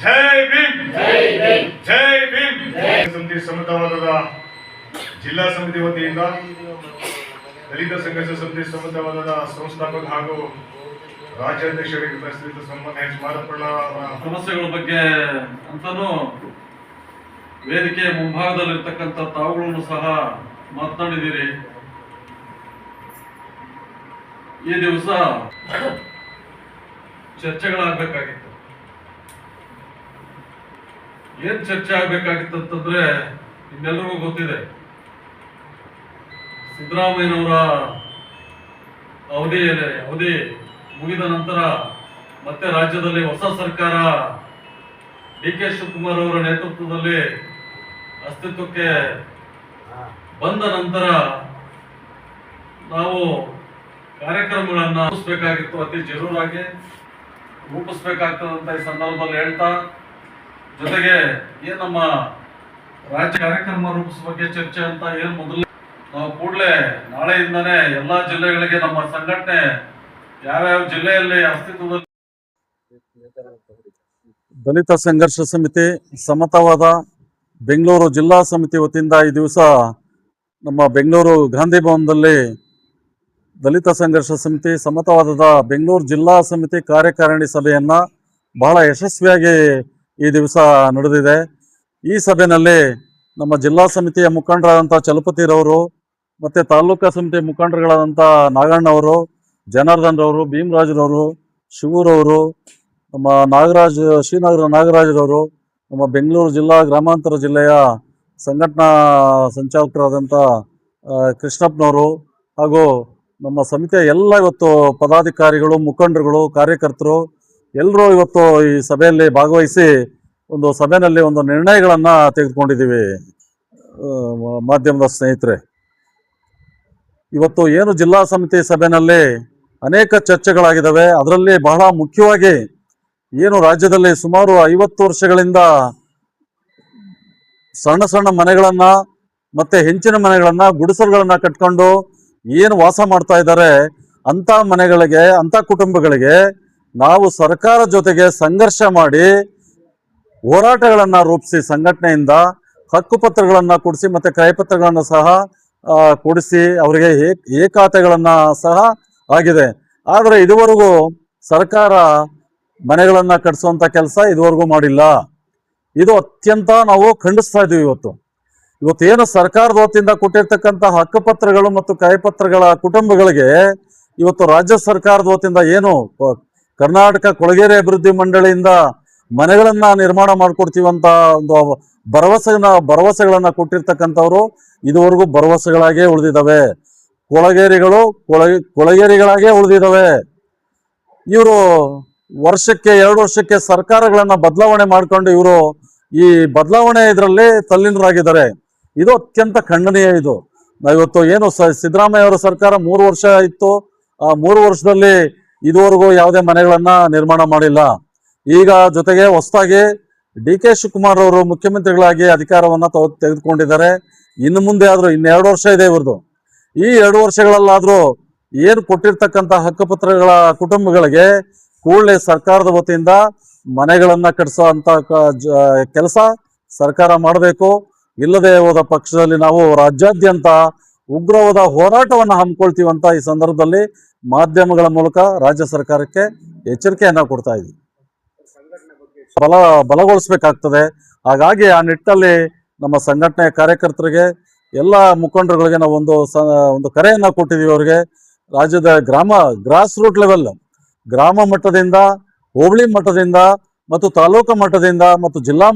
ಜೈ ಭೀಮ್ ಜೈ ಭೀಮ್ ಸಮಿತಿ ಸಮತಾವಾದದ ಜಿಲ್ಲಾ ಸಮಿತಿ ವತಿಯಿಂದ ದಲಿತ ಸಂಘರ್ಷ ಸಮಿತಿ ಸಮತಾವಾದದ ಸಂಸ್ಥಾಪಕ ಹಾಗೂ ರಾಜ್ಯಾಧ್ಯಕ್ಷರಿಗೆ ಶ್ರೀಯುತ ಸಂಬಂಧ ಮಾರಪ್ಪಣ್ಣ ಸಮಸ್ಯೆಗಳ ಬಗ್ಗೆ ಅಂತಾನು ವೇದಿಕೆ ಮುಂಭಾಗದಲ್ಲಿರ್ತಕ್ಕಂಥ ತಾವುಗಳನ್ನು ಸಹ ಮಾತನಾಡಿದ್ದೀರಿ. ಈ ದಿವಸ ಚರ್ಚೆಗಳಾಗಬೇಕಾಗಿತ್ತು. ಏನ್ ಚರ್ಚೆ ಆಗ್ಬೇಕಾಗಿತ್ತು ಅಂತಂದ್ರೆ ನಿಮ್ಮೆಲ್ಲರಿಗೂ ಗೊತ್ತಿದೆ, ಸಿದ್ದರಾಮಯ್ಯನವರ ಅವಧಿ ಮುಗಿದ ನಂತರ ಮತ್ತೆ ರಾಜ್ಯದಲ್ಲಿ ಹೊಸ ಸರ್ಕಾರ DK ಶಿವಕುಮಾರ್ ಅವರ ನೇತೃತ್ವದಲ್ಲಿ ಅಸ್ತಿತ್ವಕ್ಕೆ ಬಂದ ನಂತರ ನಾವು ಕಾರ್ಯಕ್ರಮಗಳನ್ನು ರೂಪಿಸಬೇಕಾಗಿತ್ತು, ಅತಿ ಜರೂರಾಗಿ ರೂಪಿಸಬೇಕಾಗ್ತದಂತ ಈ ಸಂದರ್ಭದಲ್ಲಿ ಹೇಳ್ತಾ, ಜೊತೆಗೆ ಏನ್ ನಮ್ಮ ರಾಜ್ಯ ಕಾರ್ಯಕ್ರಮ ರೂಪಿಸುವ ಬಗ್ಗೆ ಚರ್ಚೆ ಅಂತ ಏನ್ ಮೊದಲು ನಾವು ಕೂಡಲೇ ನಾಳೆಯಿಂದನೇ ಎಲ್ಲಾ ಜಿಲ್ಲೆಗಳಿಗೆ ನಮ್ಮ ಸಂಘಟನೆ ಯಾವ್ಯಾವ ಜಿಲ್ಲೆಯಲ್ಲಿ ಅಸ್ತಿತ್ವದಲ್ಲಿ ದಲಿತ ಸಂಘರ್ಷ ಸಮಿತಿ ಸಮತಾವಾದ ಬೆಂಗಳೂರು ಜಿಲ್ಲಾ ಸಮಿತಿ ವತಿಯಿಂದ ಈ ದಿವಸ ನಮ್ಮ ಬೆಂಗಳೂರು ಗಾಂಧಿ ಭವನದಲ್ಲಿ ದಲಿತ ಸಂಘರ್ಷ ಸಮಿತಿ ಸಮತಾವಾದದ ಬೆಂಗಳೂರು ಜಿಲ್ಲಾ ಸಮಿತಿ ಕಾರ್ಯಕಾರಿಣಿ ಸಭೆಯನ್ನು ಬಹಳ ಯಶಸ್ವಿಯಾಗಿ ಈ ದಿವಸ ನಡೆದಿದೆ. ಈ ಸಭೆಯಲ್ಲಿ ನಮ್ಮ ಜಿಲ್ಲಾ ಸಮಿತಿಯ ಮುಖಂಡರಾದಂಥ ಚಲಪತಿರವರು ಮತ್ತು ತಾಲೂಕಾ ಸಮಿತಿ ಮುಖಂಡರುಗಳಾದಂಥ ನಾಗಣ್ಣವರು, ಜನಾರ್ದನ್ ರವರು, ಭೀಮರಾಜ್ರವರು, ಶಿವರವರು, ನಮ್ಮ ಶ್ರೀನಗರ ನಾಗರಾಜ್ರವರು, ನಮ್ಮ ಬೆಂಗಳೂರು ಜಿಲ್ಲಾ ಗ್ರಾಮಾಂತರ ಜಿಲ್ಲೆಯ ಸಂಘಟನಾ ಸಂಚಾಲಕರಾದಂಥ ಕೃಷ್ಣಪ್ಪನವರು ಹಾಗೂ ನಮ್ಮ ಸಮಿತಿಯ ಎಲ್ಲ ಇವತ್ತು ಪದಾಧಿಕಾರಿಗಳು, ಮುಖಂಡರುಗಳು, ಕಾರ್ಯಕರ್ತರು ಎಲ್ಲರೂ ಇವತ್ತು ಈ ಸಭೆಯಲ್ಲಿ ಭಾಗವಹಿಸಿ ಒಂದು ಸಭೆಯಲ್ಲಿ ಒಂದು ನಿರ್ಣಯಗಳನ್ನು ತೆಗೆದುಕೊಂಡಿದ್ದೀವಿ. ಮಾಧ್ಯಮದ ಸ್ನೇಹಿತರೆ, ಇವತ್ತು ಏನು ಜಿಲ್ಲಾ ಸಮಿತಿ ಸಭೆಯಲ್ಲಿ ಅನೇಕ ಚರ್ಚೆಗಳಾಗಿದ್ದಾವೆ. ಅದರಲ್ಲಿ ಬಹಳ ಮುಖ್ಯವಾಗಿ ಏನು ರಾಜ್ಯದಲ್ಲಿ ಸುಮಾರು 50 ವರ್ಷಗಳಿಂದ ಸಣ್ಣ ಸಣ್ಣ ಮನೆಗಳನ್ನು ಮತ್ತು ಹೆಂಚಿನ ಮನೆಗಳನ್ನು, ಗುಡಿಸಲುಗಳನ್ನು ಕಟ್ಕೊಂಡು ಏನು ವಾಸ ಮಾಡ್ತಾ ಇದ್ದಾರೆ ಅಂಥ ಮನೆಗಳಿಗೆ, ಅಂಥ ಕುಟುಂಬಗಳಿಗೆ ನಾವು ಸರ್ಕಾರ ಜೊತೆಗೆ ಸಂಘರ್ಷ ಮಾಡಿ ಹೋರಾಟಗಳನ್ನು ರೂಪಿಸಿ ಸಂಘಟನೆಯಿಂದ ಹಕ್ಕುಪತ್ರಗಳನ್ನು ಕೊಡಿಸಿ ಮತ್ತು ಕ್ರಯಪತ್ರಗಳನ್ನು ಸಹ ಕೊಡಿಸಿ ಅವರಿಗೆ ಖಾತೆಗಳನ್ನು ಸಹ ಆಗಿದೆ. ಆದರೆ ಇದುವರೆಗೂ ಸರ್ಕಾರ ಮನೆಗಳನ್ನು ಕಟ್ಟಿಸುವಂಥ ಕೆಲಸ ಇದುವರೆಗೂ ಮಾಡಿಲ್ಲ. ಇದು ಅತ್ಯಂತ ನಾವು ಖಂಡಿಸ್ತಾ ಇದ್ದೀವಿ. ಇವತ್ತು ಏನು ಸರ್ಕಾರದ ವತಿಯಿಂದ ಕೊಟ್ಟಿರ್ತಕ್ಕಂಥ ಹಕ್ಕುಪತ್ರಗಳು ಮತ್ತು ಕ್ರಯಪತ್ರಗಳ ಕುಟುಂಬಗಳಿಗೆ ಇವತ್ತು ರಾಜ್ಯ ಸರ್ಕಾರದ ವತಿಯಿಂದ ಏನು ಕರ್ನಾಟಕ ಕೊಳಗೇರಿ ಅಭಿವೃದ್ಧಿ ಮಂಡಳಿಯಿಂದ ಮನೆಗಳನ್ನು ನಿರ್ಮಾಣ ಮಾಡಿಕೊಡ್ತೀವಂತ ಒಂದು ಭರವಸೆಗಳನ್ನು ಕೊಟ್ಟಿರ್ತಕ್ಕಂಥವ್ರು ಇದುವರೆಗೂ ಭರವಸೆಗಳಾಗೇ ಉಳಿದಿದ್ದಾವೆ, ಕೊಳಗೇರಿಗಳಾಗೇ ಉಳಿದಿದ್ದಾವೆ. ಇವರು ವರ್ಷಕ್ಕೆ 2 ವರ್ಷಕ್ಕೆ ಸರ್ಕಾರಗಳನ್ನು ಬದಲಾವಣೆ ಮಾಡಿಕೊಂಡು ಇವರು ಈ ಬದಲಾವಣೆ ಇದರಲ್ಲಿ ತಲ್ಲೀನರಾಗಿದ್ದಾರೆ. ಇದು ಅತ್ಯಂತ ಖಂಡನೀಯ. ನಾವಿವತ್ತು ಏನು ಸಿದ್ದರಾಮಯ್ಯ ಅವರ ಸರ್ಕಾರ 3 ವರ್ಷ ಇತ್ತು, ಆ 3 ವರ್ಷದಲ್ಲಿ ಇದುವರೆಗೂ ಯಾವುದೇ ಮನೆಗಳನ್ನು ನಿರ್ಮಾಣ ಮಾಡಿಲ್ಲ. ಈಗ ಜೊತೆಗೆ ಹೊಸದಾಗಿ DK ಶಿವಕುಮಾರ್ ಅವರು ಮುಖ್ಯಮಂತ್ರಿಗಳಾಗಿ ಅಧಿಕಾರವನ್ನು ತೆಗೆದುಕೊಂಡಿದ್ದಾರೆ. ಇನ್ನು ಮುಂದೆ ಆದರೂ 2 ವರ್ಷ ಇದೆ ಇವ್ರದ್ದು. ಈ 2 ವರ್ಷಗಳಲ್ಲಾದರೂ ಏನು ಕೊಟ್ಟಿರ್ತಕ್ಕಂಥ ಹಕ್ಕುಪತ್ರಗಳ ಕುಟುಂಬಗಳಿಗೆ ಕೂಡಲೇ ಸರ್ಕಾರದ ವತಿಯಿಂದ ಮನೆಗಳನ್ನು ಕಟ್ಟಿಸೋ ಅಂಥ ಕೆಲಸ ಸರ್ಕಾರ ಮಾಡಬೇಕು. ಇಲ್ಲದೆ ಹೋದ ಪಕ್ಷದಲ್ಲಿ ನಾವು ರಾಜ್ಯಾದ್ಯಂತ ಉಗ್ರವಾದ ಹೋರಾಟವನ್ನು ಹಮ್ಮಿಕೊಳ್ತೀವಂತ ಈ ಸಂದರ್ಭದಲ್ಲಿ ಮಾಧ್ಯಮಗಳ ಮೂಲಕ ರಾಜ್ಯ ಸರ್ಕಾರಕ್ಕೆ ಎಚ್ಚರಿಕೆಯನ್ನು ಕೊಡ್ತಾ ಇದ್ದೀವಿ. ಬಲಗೊಳಿಸಬೇಕಾಗ್ತದೆ. ಹಾಗಾಗಿ ಆ ನಿಟ್ಟಿನಲ್ಲಿ ನಮ್ಮ ಸಂಘಟನೆಯ ಕಾರ್ಯಕರ್ತರಿಗೆ, ಎಲ್ಲ ಮುಖಂಡರುಗಳಿಗೆ ನಾವು ಒಂದು ಕರೆಯನ್ನು ಕೊಟ್ಟಿದ್ದೀವಿ. ಅವರಿಗೆ ರಾಜ್ಯದ ಗ್ರಾಸ್ ರೂಟ್ ಲೆವೆಲ್, ಗ್ರಾಮ ಮಟ್ಟದಿಂದ, ಹೋಬಳಿ ಮಟ್ಟದಿಂದ ಮತ್ತು ತಾಲೂಕು ಮಟ್ಟದಿಂದ ಮತ್ತು ಜಿಲ್ಲಾ